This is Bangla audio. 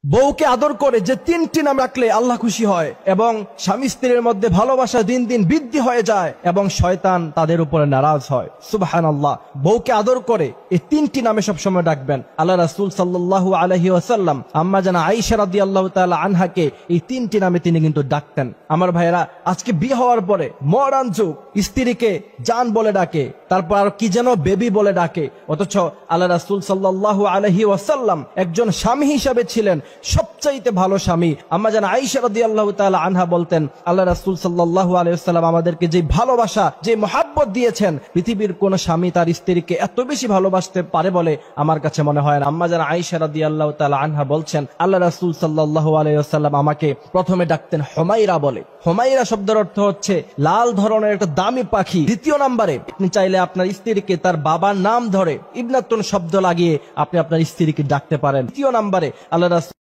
বউকে আদর করে যে তিনটি নাম রাখলে আল্লাহ খুশি হয় এবং স্বামী স্ত্রীর মধ্যে ভালোবাসা দিন দিন বৃদ্ধি হয়ে যায় এবং শয়তান তাদের উপরে নারাজ হয়। সুবহানাল্লাহ। বউকে আদর করে এই তিনটি নামে সবসময় ডাকবেন। আল্লাহ রাসূল সাল্লাল্লাহু আলাইহি ওয়াসাল্লাম আম্মা জানা আয়েশা রাদিয়াল্লাহু তাআলা আনহাকে এই তিনটি নামে তিনি কিন্তু ডাকতেন। আমার ভাইরা, আজকে বিয়ে হওয়ার পরে মডার্ন যুগ, স্ত্রীকে জান বলে ডাকে, তারপর আর কি যেন বেবি বলে ডাকে, অথচ আল্লাহ রাসূল সাল্লাল্লাহু আলাইহি ওয়াসাল্লাম একজন স্বামী হিসাবে ছিলেন সবচাইতে ভালো স্বামী। আম্মা জান আয়েশা রাদিয়াল্লাহু তাআলা আনহা বলতেন, আল্লাহ রাসূল সাল্লাল্লাহু আলাইহি ওয়াসাল্লাম আমাদেরকে যে ভালোবাসা, যে মহব্বত দিয়েছেন, পৃথিবীর কোন স্বামী তার স্ত্রীকে এত বেশি ভালোবাসতে পারে বলে আমার কাছে মনে হয় না। আম্মা জান আয়েশা রাদিয়াল্লাহু তাআলা আনহা বলছেন, আল্লাহ রাসূল সাল্লাল্লাহু আলাইহি ওয়াসাল্লাম আমাকে প্রথমে ডাকতেন হুমায়রা বলে। হুমায়রা শব্দের অর্থ হচ্ছে লাল ধরনের একটা দামি পাখি। দ্বিতীয় নম্বরে আপনি চাইলে আপনার স্ত্রীকে তার বাবার নাম ধরে ইবনাতুন শব্দ লাগিয়ে আপনি আপনার স্ত্রীকে ডাকতে পারেন। তৃতীয় নম্বরে আল্লাহ রাসূল